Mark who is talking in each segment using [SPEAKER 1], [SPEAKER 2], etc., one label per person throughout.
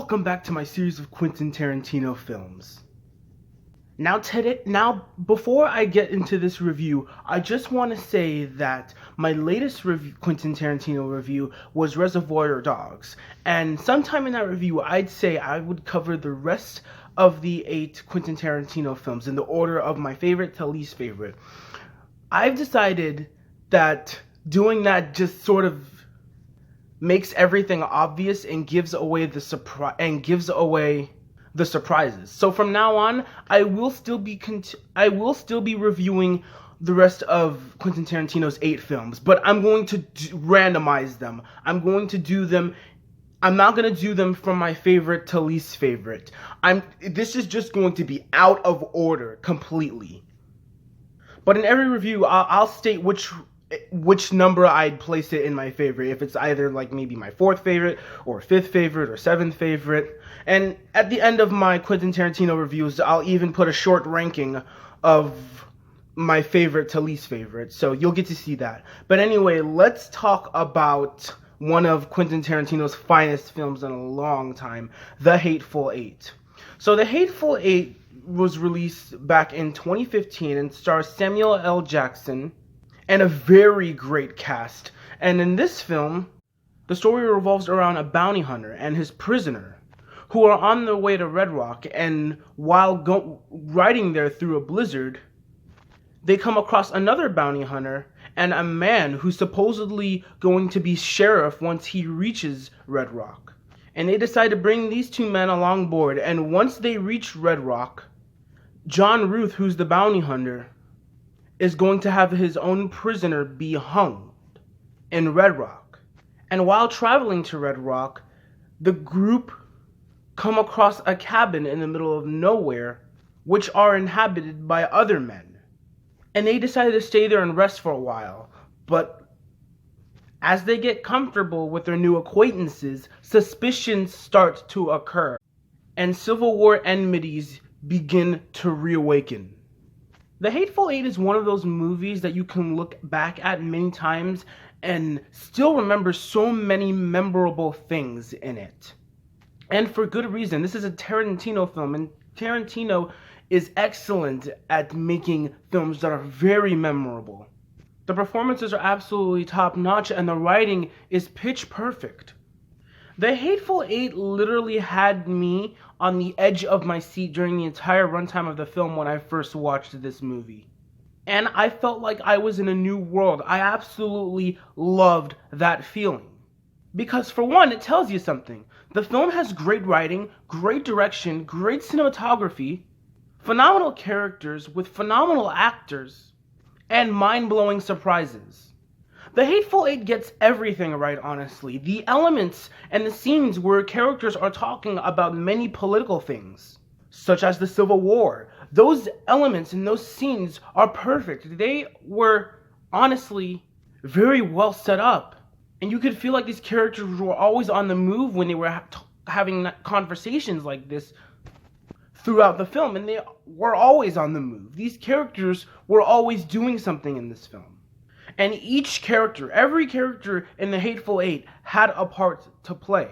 [SPEAKER 1] welcome back to my series of Quentin Tarantino films. Now, before I get into this review, I just want to say that my latest Quentin Tarantino review was Reservoir Dogs, and sometime in that review, I'd say I would cover the rest of the 8 Quentin Tarantino films in the order of my favorite to least favorite. I've decided that doing that just sort of makes everything obvious and gives away the surprises. So from now on, I will still be reviewing the rest of Quentin Tarantino's 8 films, but I'm going to randomize them. I'm not going to do them from my favorite to least favorite. This is just going to be out of order completely. But in every review, I'll state which number I'd place it in my favorite, if it's either like maybe my 4th favorite or 5th favorite or 7th favorite. And at the end of my Quentin Tarantino reviews, I'll even put a short ranking of my favorite to least favorite, so you'll get to see that. But anyway, let's talk about one of Quentin Tarantino's finest films in a long time, The Hateful Eight. So The Hateful Eight was released back in 2015 and stars Samuel L. Jackson and a very great cast. And in this film, the story revolves around a bounty hunter and his prisoner, who are on their way to Red Rock, and while riding there through a blizzard, they come across another bounty hunter and a man who's supposedly going to be sheriff once he reaches Red Rock. And they decide to bring these 2 men along board, and once they reach Red Rock, John Ruth, who's the bounty hunter, is going to have his own prisoner be hung in Red Rock. And while traveling to Red Rock, the group come across a cabin in the middle of nowhere, which are inhabited by other men. And they decide to stay there and rest for a while. But as they get comfortable with their new acquaintances, suspicions start to occur, and Civil War enmities begin to reawaken. The Hateful Eight is one of those movies that you can look back at many times and still remember so many memorable things in it. And for good reason. This is a Tarantino film, and Tarantino is excellent at making films that are very memorable. The performances are absolutely top-notch, and the writing is pitch perfect. The Hateful Eight literally had me on the edge of my seat during the entire runtime of the film when I first watched this movie. And I felt like I was in a new world. I absolutely loved that feeling. Because for one, it tells you something. The film has great writing, great direction, great cinematography, phenomenal characters with phenomenal actors, and mind-blowing surprises. The Hateful Eight gets everything right, honestly. The elements and the scenes where characters are talking about many political things, such as the Civil War, those elements and those scenes are perfect. They were, honestly, very well set up. And you could feel like these characters were always on the move when they were having conversations like this throughout the film. And they were always on the move. These characters were always doing something in this film. And each character, every character in The Hateful Eight had a part to play.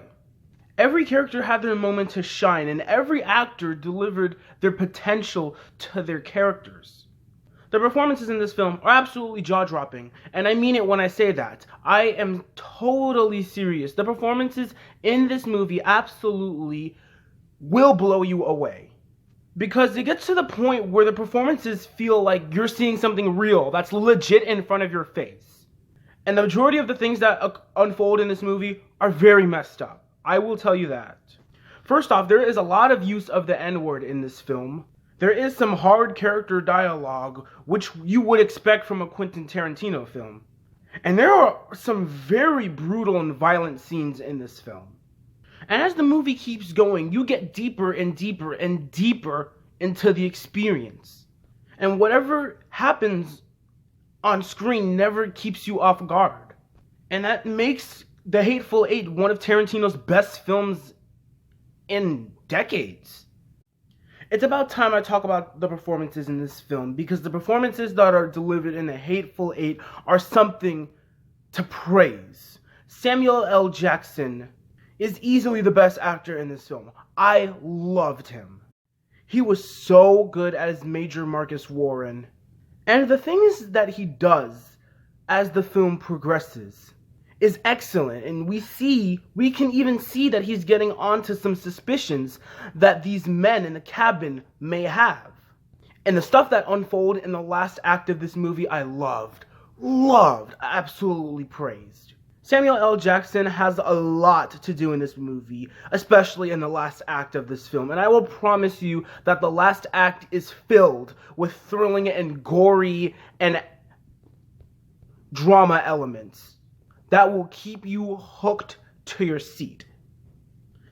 [SPEAKER 1] Every character had their moment to shine, and every actor delivered their potential to their characters. The performances in this film are absolutely jaw-dropping, and I mean it when I say that. I am totally serious. The performances in this movie absolutely will blow you away. Because it gets to the point where the performances feel like you're seeing something real that's legit in front of your face. And the majority of the things that unfold in this movie are very messed up. I will tell you that. First off, there is a lot of use of the N-word in this film. There is some hard character dialogue, which you would expect from a Quentin Tarantino film. And there are some very brutal and violent scenes in this film. And as the movie keeps going, you get deeper and deeper and deeper into the experience. And whatever happens on screen never keeps you off guard. And that makes The Hateful Eight one of Tarantino's best films in decades. It's about time I talk about the performances in this film, because the performances that are delivered in The Hateful Eight are something to praise. Samuel L. Jackson is easily the best actor in this film. I loved him. He was so good as Major Marcus Warren. And the things that he does as the film progresses is excellent. And we can even see that he's getting onto some suspicions that these men in the cabin may have. And the stuff that unfolded in the last act of this movie, I loved, absolutely praised. Samuel L. Jackson has a lot to do in this movie, especially in the last act of this film. And I will promise you that the last act is filled with thrilling and gory and drama elements that will keep you hooked to your seat.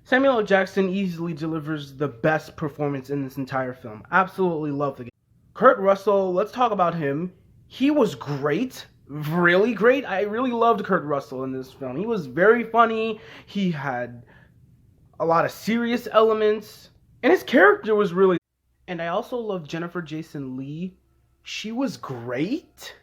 [SPEAKER 1] Samuel L. Jackson easily delivers the best performance in this entire film. Absolutely love the game. Kurt Russell, let's talk about him. He was great. Really great. I really loved Kurt Russell in this film. He was very funny. He had a lot of serious elements. And his character was really... And I also loved Jennifer Jason Leigh. She was great.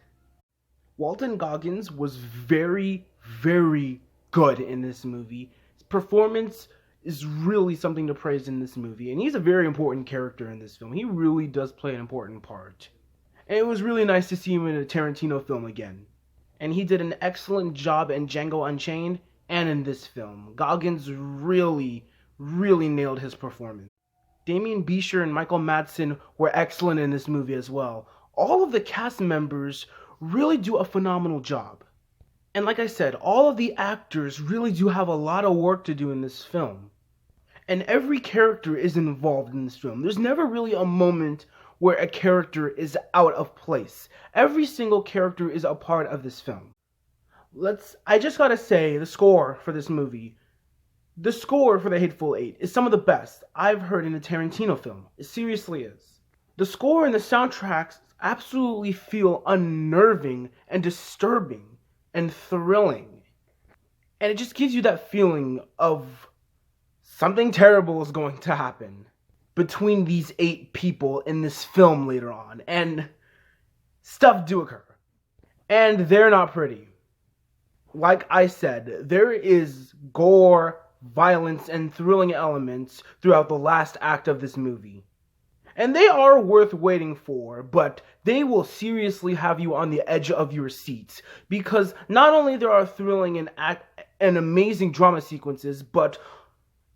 [SPEAKER 1] Walton Goggins was very, very good in this movie. His performance is really something to praise in this movie. And he's a very important character in this film. He really does play an important part. And it was really nice to see him in a Tarantino film again. And he did an excellent job in Django Unchained and in this film. Goggins really, really nailed his performance. Damien Beecher and Michael Madsen were excellent in this movie as well. All of the cast members really do a phenomenal job. And like I said, all of the actors really do have a lot of work to do in this film. And every character is involved in this film. There's never really a moment where a character is out of place. Every single character is a part of this film. I just gotta say, the score for this movie, the score for The Hateful Eight is some of the best I've heard in a Tarantino film. It seriously is. The score and the soundtracks absolutely feel unnerving and disturbing and thrilling. And it just gives you that feeling of something terrible is going to happen between these 8 people in this film later on. And stuff do occur. And they're not pretty. Like I said, there is gore, violence, and thrilling elements throughout the last act of this movie. And they are worth waiting for, but they will seriously have you on the edge of your seats. Because not only there are thrilling and amazing drama sequences, but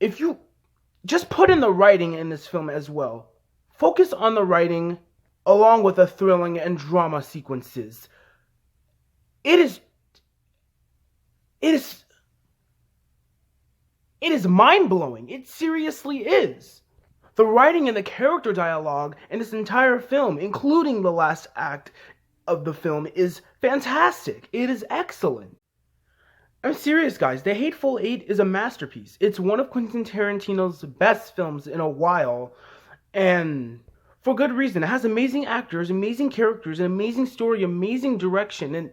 [SPEAKER 1] if you just put in the writing in this film as well. Focus on the writing along with the thrilling and drama sequences. It is mind-blowing. It seriously is. The writing and the character dialogue in this entire film, including the last act of the film, is fantastic. It is excellent. I'm serious, guys. The Hateful Eight is a masterpiece. It's one of Quentin Tarantino's best films in a while, and for good reason. It has amazing actors, amazing characters, an amazing story, amazing direction, and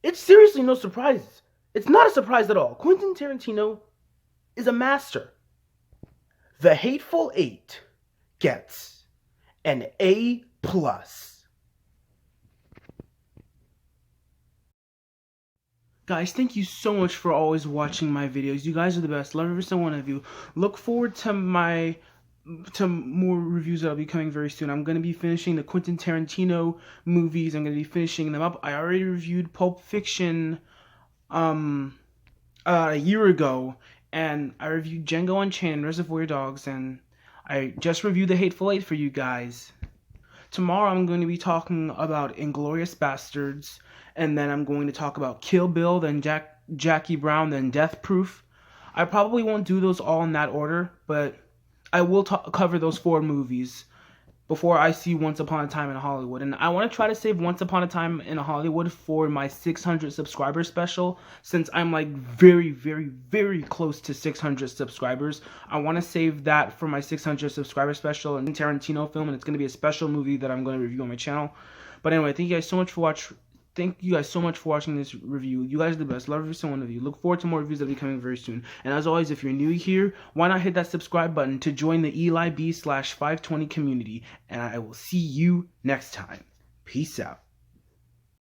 [SPEAKER 1] it's seriously no surprise. It's not a surprise at all. Quentin Tarantino is a master. The Hateful Eight gets an A+. Guys, thank you so much for always watching my videos. You guys are the best. Love every single one of you. Look forward to more reviews that will be coming very soon. I'm going to be finishing the Quentin Tarantino movies. I'm going to be finishing them up. I already reviewed Pulp Fiction a year ago, and I reviewed Django Unchained and Reservoir Dogs, and I just reviewed The Hateful Eight for you guys. Tomorrow I'm going to be talking about Inglourious Bastards, and then I'm going to talk about Kill Bill, then Jackie Brown, then Death Proof. I probably won't do those all in that order, but I will cover those 4 movies before I see Once Upon a Time in Hollywood. And I want to try to save Once Upon a Time in Hollywood for my 600 subscriber special, since I'm like very, very, very close to 600 subscribers. I want to save that for my 600 subscriber special and Tarantino film, and it's going to be a special movie that I'm going to review on my channel. But anyway, thank you guys so much for watching. Thank you guys so much for watching this review. You guys are the best. Love every single one of you. Look forward to more reviews that will be coming very soon. And as always, if you're new here, why not hit that subscribe button to join the EliB/520 community. And I will see you next time. Peace out.